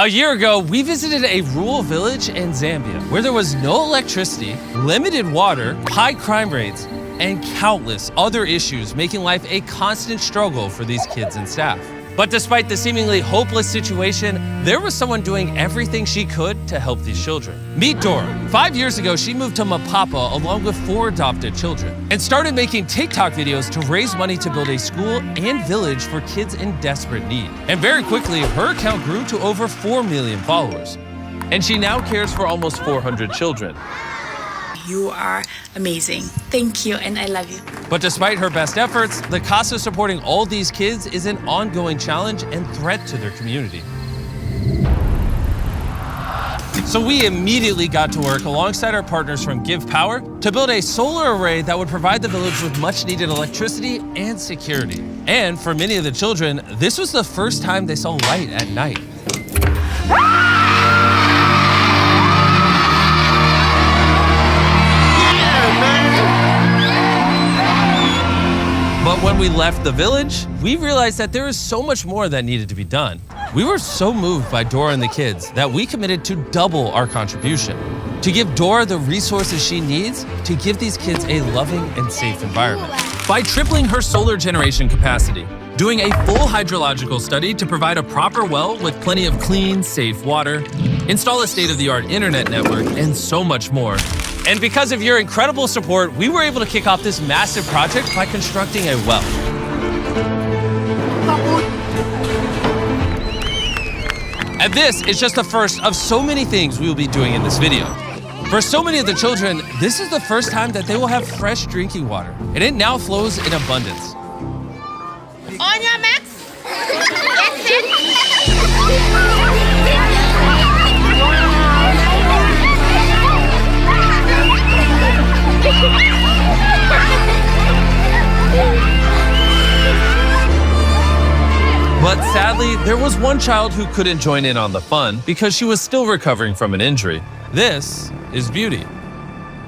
A year ago, we visited a rural village in Zambia where there was no electricity, limited water, high crime rates, and countless other issues making life a constant struggle for these kids and staff. But despite the seemingly hopeless situation, there was someone doing everything she could to help these children. Meet Dora. 5 years ago, she moved to Mapapa along with 4 adopted children and started making TikTok videos to raise money to build a school and village for kids in desperate need. And very quickly, her account grew to over 4 million followers. And she now cares for almost 400 children. You are amazing. Thank you, and I love you. But despite her best efforts, the cost of supporting all these kids is an ongoing challenge and threat to their community. So we immediately got to work alongside our partners from Give Power to build a solar array that would provide the village with much needed electricity and security. And for many of the children, this was the first time they saw light at night. But when we left the village, we realized that there is so much more that needed to be done. We were so moved by Dora and the kids that we committed to double our contribution, to give Dora the resources she needs to give these kids a loving and safe environment. By tripling her solar generation capacity, doing a full hydrological study to provide a proper well with plenty of clean, safe water, install a state-of-the-art internet network, and so much more. And because of your incredible support, we were able to kick off this massive project by constructing a well. And this is just the first of so many things we will be doing in this video. For so many of the children, this is the first time that they will have fresh drinking water, and it now flows in abundance. On your marks, get set. But sadly, there was one child who couldn't join in on the fun because she was still recovering from an injury. This is Beauty.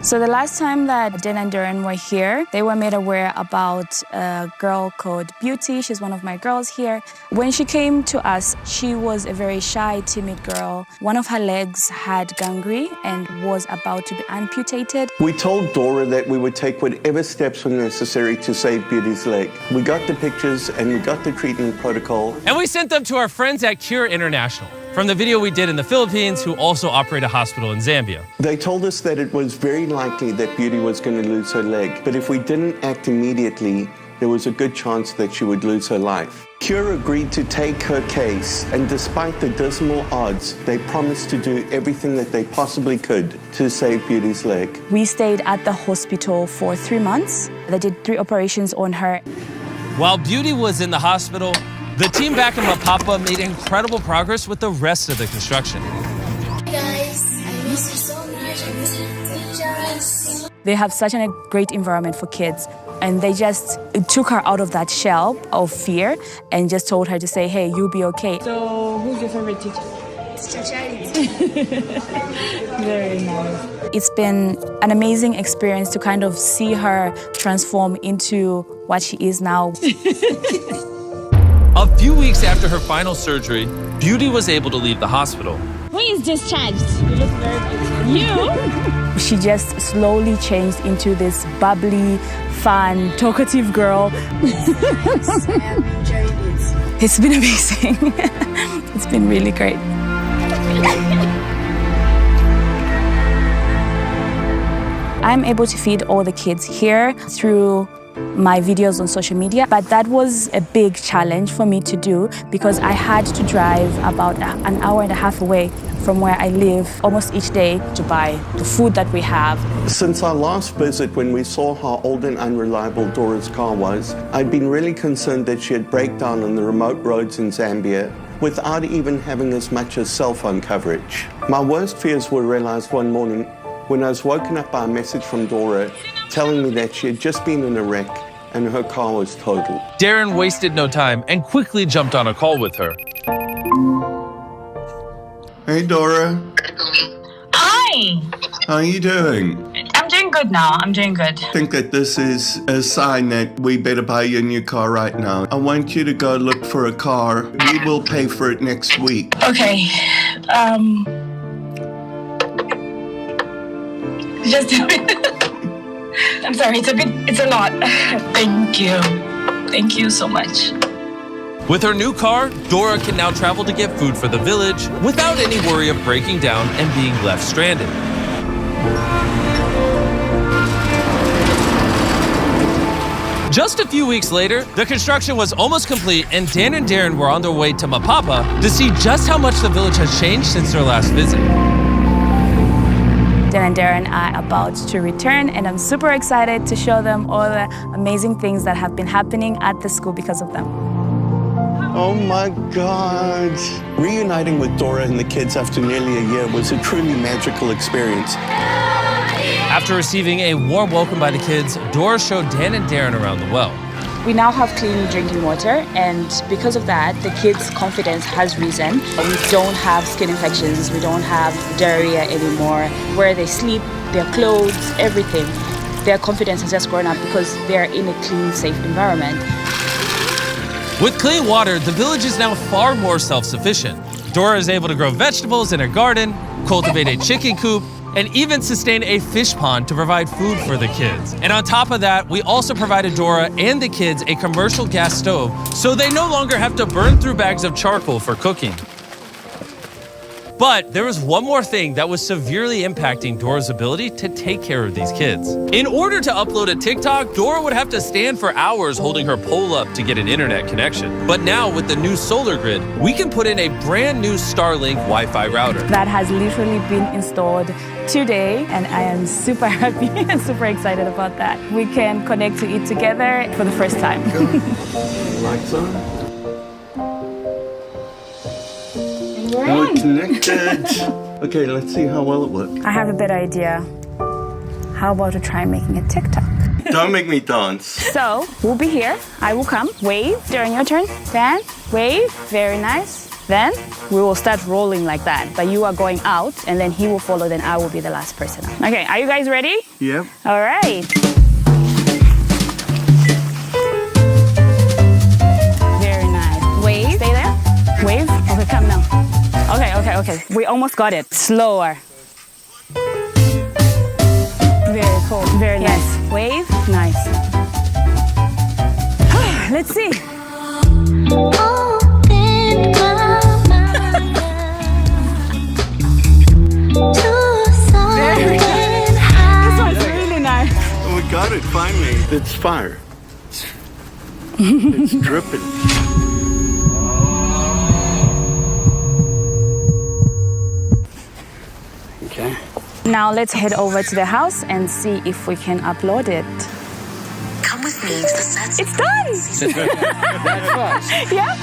So the last time that Dan and Darren were here, they were made aware about a girl called Beauty. She's one of my girls here. When she came to us, she was a very shy, timid girl. One of her legs had gangrene and was about to be amputated. We told Dora that we would take whatever steps were necessary to save Beauty's leg. We got the pictures and we got the treatment protocol. And we sent them to our friends at Cure International from the video we did in the Philippines, who also operate a hospital in Zambia. They told us that it was very likely that Beauty was going to lose her leg, but if we didn't act immediately, there was a good chance that she would lose her life. Cure agreed to take her case, and despite the dismal odds, they promised to do everything that they possibly could to save Beauty's leg. We stayed at the hospital for 3 months. They did 3 operations on her. While Beauty was in the hospital, the team back in Mapapa made incredible progress with the rest of the construction. Hey guys, I miss you so much. I miss you teachers. They have such a great environment for kids, and they just took her out of that shell of fear and just told her to say, hey, you'll be okay. So, who's your favorite teacher? Teacher Charity. Very nice. It's been an amazing experience to kind of see her transform into what she is now. A few weeks after her final surgery, Beauty was able to leave the hospital. Who is discharged? You look very beautiful. You? She just slowly changed into this bubbly, fun, talkative girl. Yes, I am enjoying it. It's been amazing. It's been really great. I'm able to feed all the kids here through my videos on social media, but that was a big challenge for me to do because I had to drive about an hour and a half away from where I live almost each day to buy the food that we have. Since our last visit, when we saw how old and unreliable Dora's car was, I'd been really concerned that she'd break down on the remote roads in Zambia without even having as much as cell phone coverage. My worst fears were realized one morning when I was woken up by a message from Dora telling me that she had just been in a wreck and her car was totaled. Darren wasted no time and quickly jumped on a call with her. Hey Dora, Hi! how are you doing? I'm doing good now. I'm doing good. I think that this is a sign that we better buy you a new car right now. I want you to go look for a car. We will pay for it next week. Okay, Just a bit. I'm sorry, it's a lot. Thank you. Thank you so much. With her new car, Dora can now travel to get food for the village without any worry of breaking down and being left stranded. Just a few weeks later, the construction was almost complete and Dan and Darren were on their way to Mapapa to see just how much the village has changed since their last visit. Dan and Darren are about to return, and I'm super excited to show them all the amazing things that have been happening at the school because of them. Oh my God. Reuniting with Dora and the kids after nearly a year was a truly magical experience. After receiving a warm welcome by the kids, Dora showed Dan and Darren around the well. We now have clean drinking water, and because of that, the kids' confidence has risen. We don't have skin infections, we don't have diarrhea anymore. Where they sleep, their clothes, everything, their confidence has just grown up because they're in a clean, safe environment. With clean water, the village is now far more self-sufficient. Dora is able to grow vegetables in her garden, cultivate a chicken coop, and even sustain a fish pond to provide food for the kids. And on top of that, we also provided Dora and the kids a commercial gas stove so they no longer have to burn through bags of charcoal for cooking. But there was one more thing that was severely impacting Dora's ability to take care of these kids. In order to upload a TikTok, Dora would have to stand for hours holding her pole up to get an internet connection. But now with the new solar grid, we can put in a brand new Starlink Wi-Fi router. That has literally been installed today, and I am super happy and super excited about that. We can connect to it together for the first time. Lights on. We're connected. Okay, let's see how well it works. I have a better idea. How about to try making a TikTok? Don't make me dance. So, we'll be here. I will come. Wave during your turn. Then, wave. Very nice. Then, we will start rolling like that. But you are going out, and then he will follow, then I will be the last person. Okay, are you guys ready? Yep. All right. Very nice. Wave. Stay there. Wave. Okay, come now. Okay. We almost got it. Slower. Very cool. Very nice. Wave. Nice. Let's see. Very nice. This one's really nice. Oh, we got it, finally. It's fire. It's dripping. Okay. Now let's head over to the house and see if we can upload it. Come with me to the set. It's done! Yeah.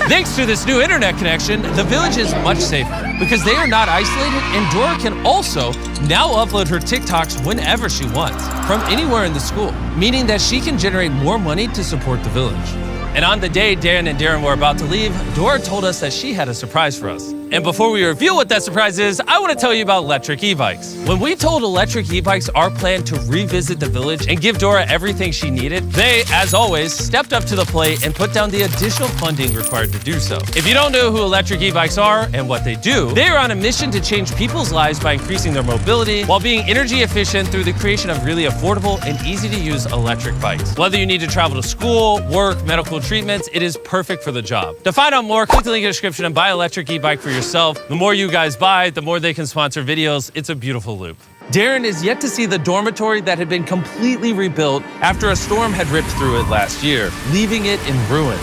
Thanks to this new internet connection, the village is much safer because they are not isolated, and Dora can also now upload her TikToks whenever she wants, from anywhere in the school, meaning that she can generate more money to support the village. And on the day Dan and Darren were about to leave, Dora told us that she had a surprise for us. And before we reveal what that surprise is, I want to tell you about electric e-bikes. When we told Electric E-Bikes our plan to revisit the village and give Dora everything she needed, they, as always, stepped up to the plate and put down the additional funding required to do so. If you don't know who Electric E-Bikes are and what they do, they are on a mission to change people's lives by increasing their mobility while being energy efficient through the creation of really affordable and easy to use electric bikes. Whether you need to travel to school, work, medical treatments, it is perfect for the job. To find out more, click the link in the description and buy Electric E-Bike for yourself. The more you guys buy, the more they can sponsor videos. It's a beautiful loop. Darren is yet to see the dormitory that had been completely rebuilt after a storm had ripped through it last year, leaving it in ruins.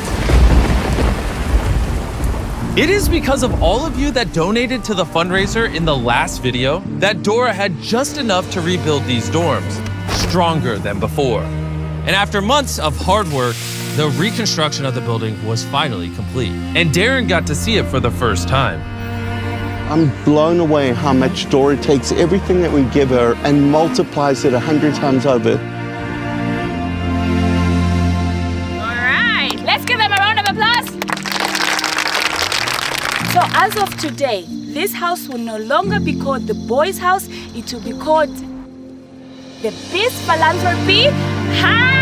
It is because of all of you that donated to the fundraiser in the last video that Dora had just enough to rebuild these dorms, stronger than before. And after months of hard work, the reconstruction of the building was finally complete. And Darren got to see it for the first time. I'm blown away how much Dora takes everything that we give her and multiplies it 100 times over. All right, let's give them a round of applause. So as of today, this house will no longer be called the boys' house. It will be called the Peace Philanthropy House.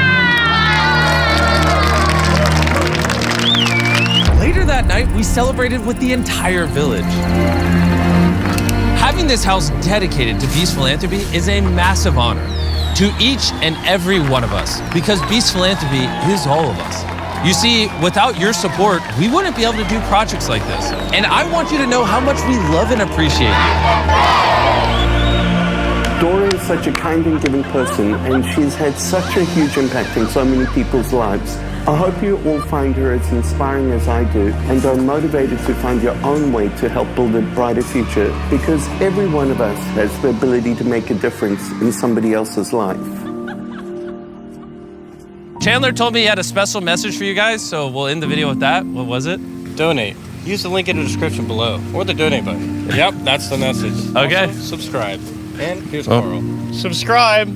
Later that night, we celebrated with the entire village. Having this house dedicated to Beast Philanthropy is a massive honor to each and every one of us, because Beast Philanthropy is all of us. You see, without your support, we wouldn't be able to do projects like this. And I want you to know how much we love and appreciate you. Dora is such a kind and giving person, and she's had such a huge impact in so many people's lives. I hope you all find her as inspiring as I do and are motivated to find your own way to help build a brighter future, because every one of us has the ability to make a difference in somebody else's life. Chandler told me he had a special message for you guys, so we'll end the video with that. What was it? Donate. Use the link in the description below, or the donate button. Yep, that's the message. Okay. Also, subscribe. And here's Carl. Subscribe.